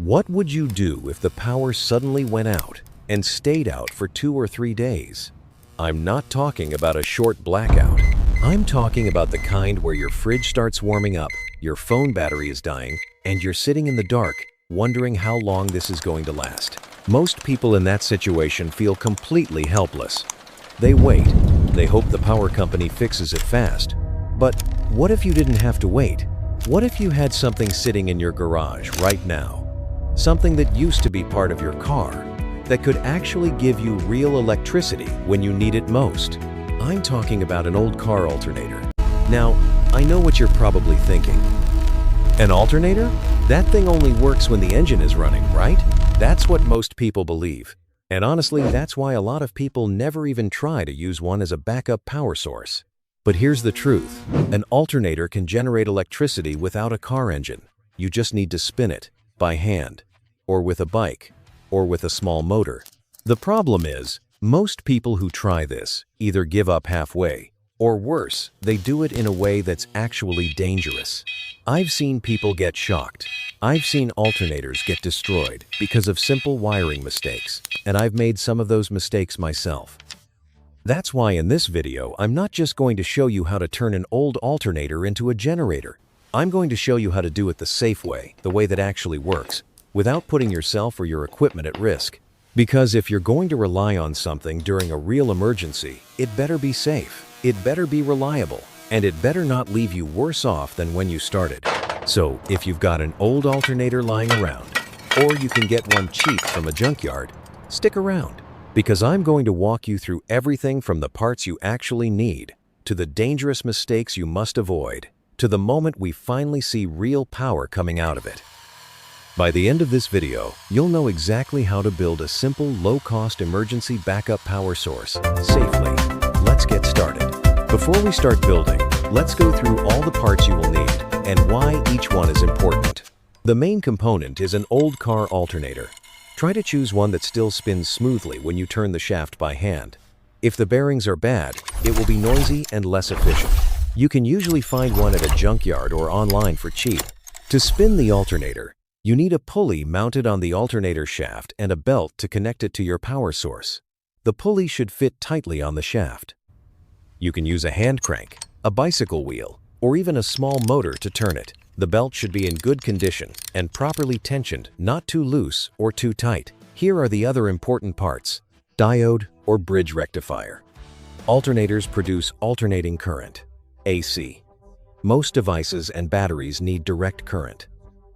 What would you do if the power suddenly went out and stayed out for 2 or 3 days? I'm not talking about a short blackout. I'm talking about the kind where your fridge starts warming up, your phone battery is dying, and you're sitting in the dark, wondering how long this is going to last. Most people in that situation feel completely helpless. They wait. They hope the power company fixes it fast. But what if you didn't have to wait? What if you had something sitting in your garage right now? Something that used to be part of your car, that could actually give you real electricity when you need it most. I'm talking about an old car alternator. Now, I know what you're probably thinking. An alternator? That thing only works when the engine is running, right? That's what most people believe. And honestly, that's why a lot of people never even try to use one as a backup power source. But here's the truth. An alternator can generate electricity without a car engine. You just need to spin it by hand, or with a bike, or with a small motor. The problem is, most people who try this either give up halfway, or worse, they do it in a way that's actually dangerous. I've seen people get shocked. I've seen alternators get destroyed because of simple wiring mistakes, and I've made some of those mistakes myself. That's why in this video, I'm not just going to show you how to turn an old alternator into a generator. I'm going to show you how to do it the safe way, the way that actually works, without putting yourself or your equipment at risk. Because if you're going to rely on something during a real emergency, it better be safe, it better be reliable, and it better not leave you worse off than when you started. So, if you've got an old alternator lying around, or you can get one cheap from a junkyard, stick around, because I'm going to walk you through everything from the parts you actually need, to the dangerous mistakes you must avoid, to the moment we finally see real power coming out of it. By the end of this video, you'll know exactly how to build a simple, low-cost emergency backup power source safely. Let's get started. Before we start building, let's go through all the parts you will need and why each one is important. The main component is an old car alternator. Try to choose one that still spins smoothly when you turn the shaft by hand. If the bearings are bad, it will be noisy and less efficient. You can usually find one at a junkyard or online for cheap. To spin the alternator, you need a pulley mounted on the alternator shaft and a belt to connect it to your power source. The pulley should fit tightly on the shaft. You can use a hand crank, a bicycle wheel, or even a small motor to turn it. The belt should be in good condition and properly tensioned, not too loose or too tight. Here are the other important parts. Diode or bridge rectifier. Alternators produce alternating current. AC. Most devices and batteries need direct current.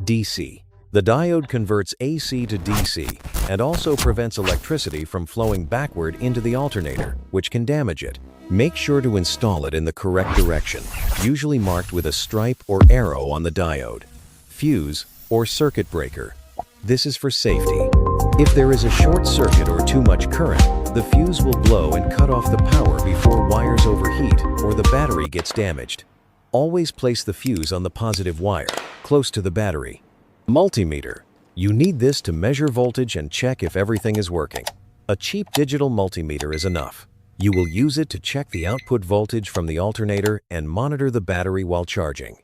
DC. The diode converts AC to DC and also prevents electricity from flowing backward into the alternator, which can damage it. Make sure to install it in the correct direction, usually marked with a stripe or arrow on the diode. Fuse or circuit breaker. This is for safety. If there is a short circuit or too much current, the fuse will blow and cut off the power before wires overheat or the battery gets damaged. Always place the fuse on the positive wire, close to the battery. Multimeter. You need this to measure voltage and check if everything is working. A cheap digital multimeter is enough. You will use it to check the output voltage from the alternator and monitor the battery while charging.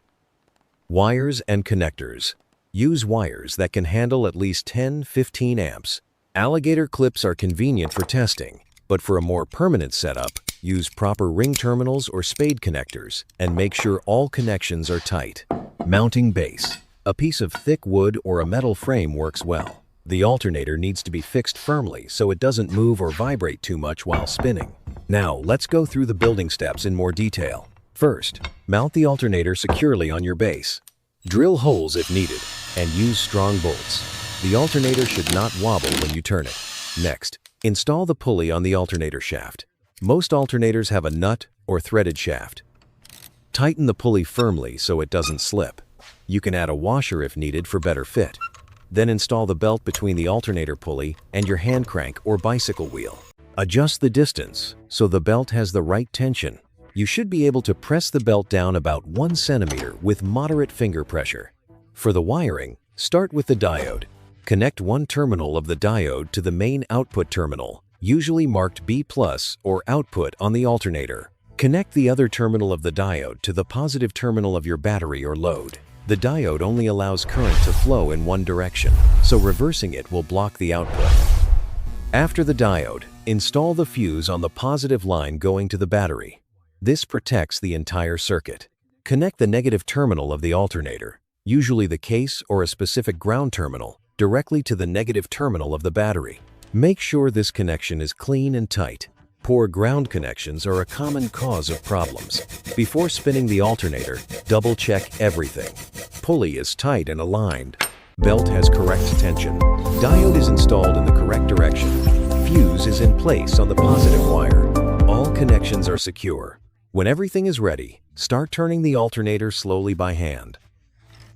Wires and connectors. Use wires that can handle at least 10-15 amps. Alligator clips are convenient for testing, but for a more permanent setup, use proper ring terminals or spade connectors and make sure all connections are tight. Mounting base. A piece of thick wood or a metal frame works well. The alternator needs to be fixed firmly so it doesn't move or vibrate too much while spinning. Now, let's go through the building steps in more detail. First, mount the alternator securely on your base. Drill holes if needed, and use strong bolts. The alternator should not wobble when you turn it. Next, install the pulley on the alternator shaft. Most alternators have a nut or threaded shaft. Tighten the pulley firmly so it doesn't slip. You can add a washer if needed for better fit. Then install the belt between the alternator pulley and your hand crank or bicycle wheel. Adjust the distance so the belt has the right tension. You should be able to press the belt down about 1 centimeter with moderate finger pressure. For the wiring, start with the diode. Connect one terminal of the diode to the main output terminal, usually marked B+ or output on the alternator. Connect the other terminal of the diode to the positive terminal of your battery or load. The diode only allows current to flow in one direction, so reversing it will block the output. After the diode, install the fuse on the positive line going to the battery. This protects the entire circuit. Connect the negative terminal of the alternator, usually the case or a specific ground terminal, directly to the negative terminal of the battery. Make sure this connection is clean and tight. Poor ground connections are a common cause of problems. Before spinning the alternator, double-check everything. Pulley is tight and aligned. Belt has correct tension. Diode is installed in the correct direction. Fuse is in place on the positive wire. All connections are secure. When everything is ready, start turning the alternator slowly by hand.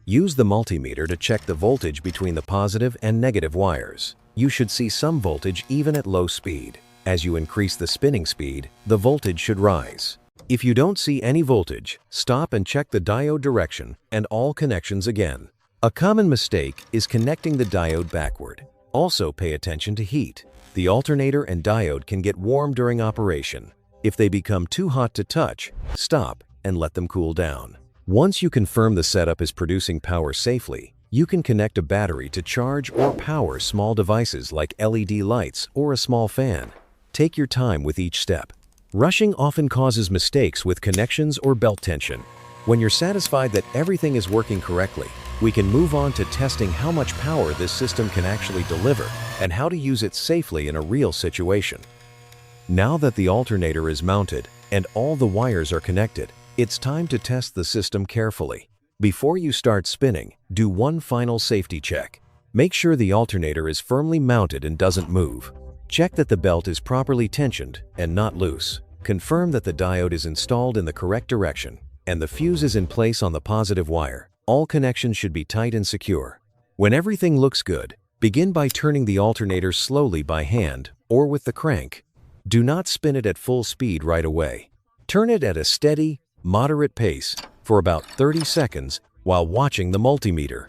Use the multimeter to check the voltage between the positive and negative wires. You should see some voltage even at low speed. As you increase the spinning speed, the voltage should rise. If you don't see any voltage, stop and check the diode direction and all connections again. A common mistake is connecting the diode backward. Also pay attention to heat. The alternator and diode can get warm during operation. If they become too hot to touch, stop and let them cool down. Once you confirm the setup is producing power safely, you can connect a battery to charge or power small devices like LED lights or a small fan. Take your time with each step. Rushing often causes mistakes with connections or belt tension. When you're satisfied that everything is working correctly, we can move on to testing how much power this system can actually deliver and how to use it safely in a real situation. Now that the alternator is mounted and all the wires are connected, it's time to test the system carefully. Before you start spinning, do one final safety check. Make sure the alternator is firmly mounted and doesn't move. Check that the belt is properly tensioned and not loose. Confirm that the diode is installed in the correct direction and the fuse is in place on the positive wire. All connections should be tight and secure. When everything looks good, begin by turning the alternator slowly by hand or with the crank. Do not spin it at full speed right away. Turn it at a steady, moderate pace for about 30 seconds while watching the multimeter.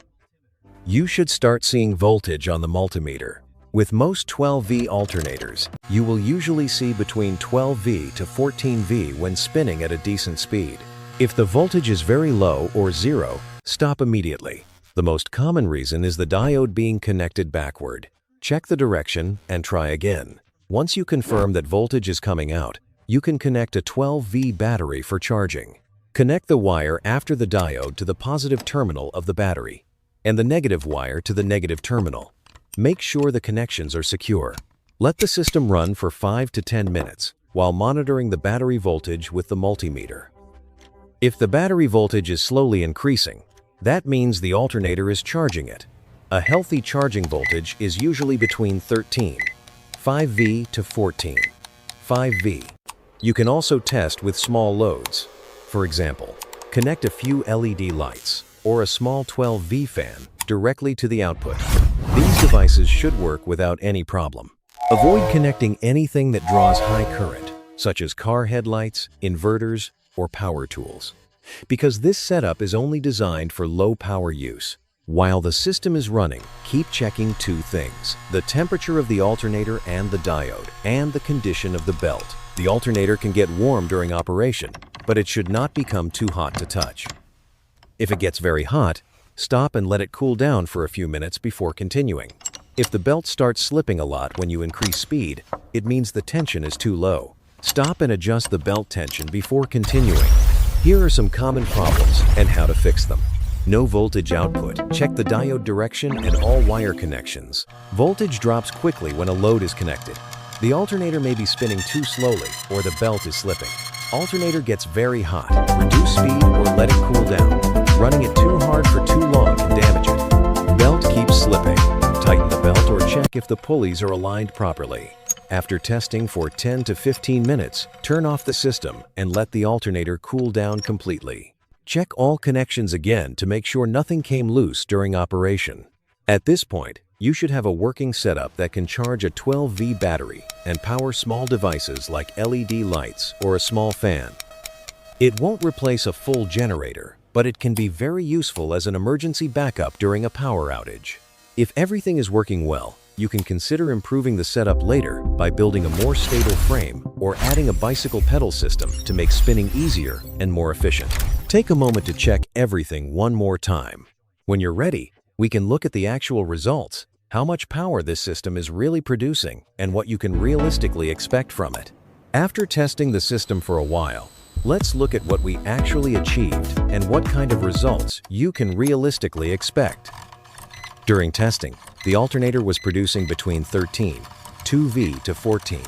You should start seeing voltage on the multimeter. With most 12V alternators, you will usually see between 12V to 14V when spinning at a decent speed. If the voltage is very low or zero, stop immediately. The most common reason is the diode being connected backward. Check the direction and try again. Once you confirm that voltage is coming out, you can connect a 12V battery for charging. Connect the wire after the diode to the positive terminal of the battery and the negative wire to the negative terminal. Make sure the connections are secure. Let the system run for 5 to 10 minutes while monitoring the battery voltage with the multimeter. If the battery voltage is slowly increasing, that means the alternator is charging it. A healthy charging voltage is usually between 5V to 5V. You can also test with small loads. For example, connect a few LED lights or a small 12V fan directly to the output. These devices should work without any problem. Avoid connecting anything that draws high current, such as car headlights, inverters, or power tools, because this setup is only designed for low power use. While the system is running, keep checking two things: the temperature of the alternator and the diode, and the condition of the belt. The alternator can get warm during operation, but it should not become too hot to touch. If it gets very hot, stop and let it cool down for a few minutes before continuing. If the belt starts slipping a lot when you increase speed, it means the tension is too low. Stop and adjust the belt tension before continuing. Here are some common problems and how to fix them. No voltage output. Check the diode direction and all wire connections. Voltage drops quickly when a load is connected. The alternator may be spinning too slowly or the belt is slipping. Alternator gets very hot. Reduce speed or let it cool down. Running it too hard for too long can damage it. Belt keeps slipping. Tighten the belt or check if the pulleys are aligned properly. After testing for 10 to 15 minutes, turn off the system and let the alternator cool down completely. Check all connections again to make sure nothing came loose during operation. At this point, you should have a working setup that can charge a 12V battery and power small devices like LED lights or a small fan. It won't replace a full generator, but it can be very useful as an emergency backup during a power outage. If everything is working well, you can consider improving the setup later by building a more stable frame or adding a bicycle pedal system to make spinning easier and more efficient. Take a moment to check everything one more time. When you're ready, we can look at the actual results, how much power this system is really producing, and what you can realistically expect from it. After testing the system for a while, let's look at what we actually achieved and what kind of results you can realistically expect. During testing, the alternator was producing between 13, 2V to 14,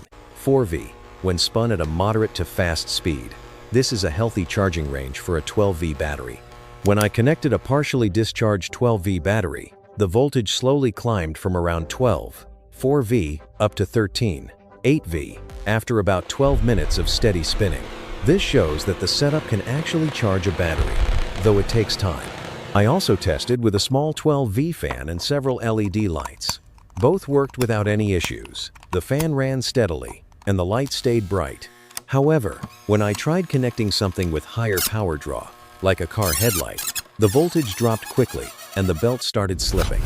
4V, when spun at a moderate to fast speed. This is a healthy charging range for a 12V battery. When I connected a partially discharged 12V battery, the voltage slowly climbed from around 12, 4V up to 13, 8V, after about 12 minutes of steady spinning. This shows that the setup can actually charge a battery, though it takes time. I also tested with a small 12V fan and several LED lights. Both worked without any issues. The fan ran steadily, and the light stayed bright. However, when I tried connecting something with higher power draw, like a car headlight, the voltage dropped quickly and the belt started slipping.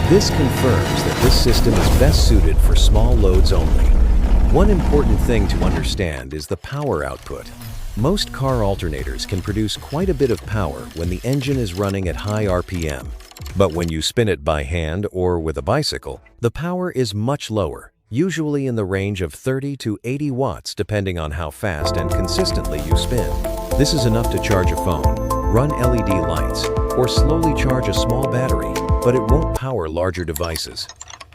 This confirms that this system is best suited for small loads only. One important thing to understand is the power output. Most car alternators can produce quite a bit of power when the engine is running at high RPM. But when you spin it by hand or with a bicycle, the power is much lower, usually in the range of 30 to 80 watts depending on how fast and consistently you spin. This is enough to charge a phone, run LED lights, or slowly charge a small battery, but it won't power larger devices.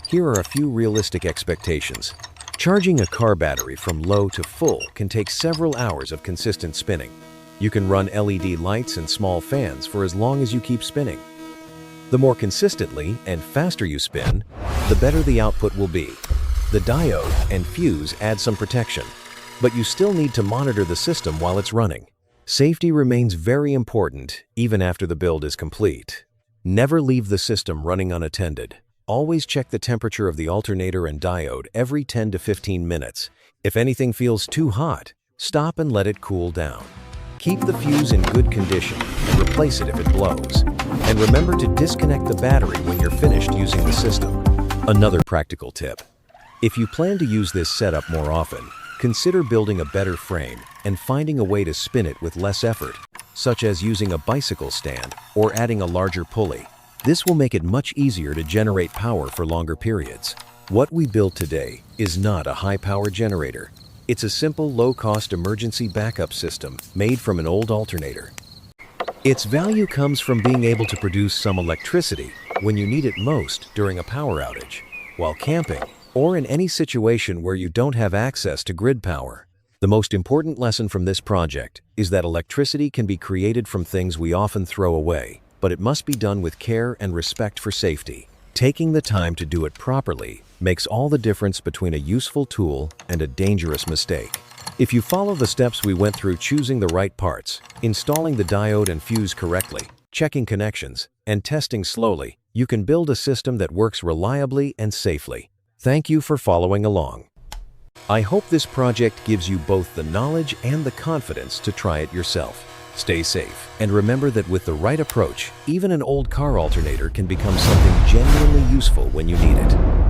Here are a few realistic expectations. Charging a car battery from low to full can take several hours of consistent spinning. You can run LED lights and small fans for as long as you keep spinning. The more consistently and faster you spin, the better the output will be. The diode and fuse add some protection, but you still need to monitor the system while it's running. Safety remains very important even after the build is complete. Never leave the system running unattended. Always check the temperature of the alternator and diode every 10 to 15 minutes. If anything feels too hot, stop and let it cool down. Keep the fuse in good condition and replace it if it blows. And remember to disconnect the battery when you're finished using the system. Another practical tip. If you plan to use this setup more often, consider building a better frame and finding a way to spin it with less effort, such as using a bicycle stand or adding a larger pulley. This will make it much easier to generate power for longer periods. What we built today is not a high-power generator. It's a simple, low-cost emergency backup system made from an old alternator. Its value comes from being able to produce some electricity when you need it most during a power outage, while camping, or in any situation where you don't have access to grid power. The most important lesson from this project is that electricity can be created from things we often throw away, but it must be done with care and respect for safety. Taking the time to do it properly makes all the difference between a useful tool and a dangerous mistake. If you follow the steps we went through, choosing the right parts, installing the diode and fuse correctly, checking connections, and testing slowly, you can build a system that works reliably and safely. Thank you for following along. I hope this project gives you both the knowledge and the confidence to try it yourself. Stay safe, and remember that with the right approach, even an old car alternator can become something genuinely useful when you need it.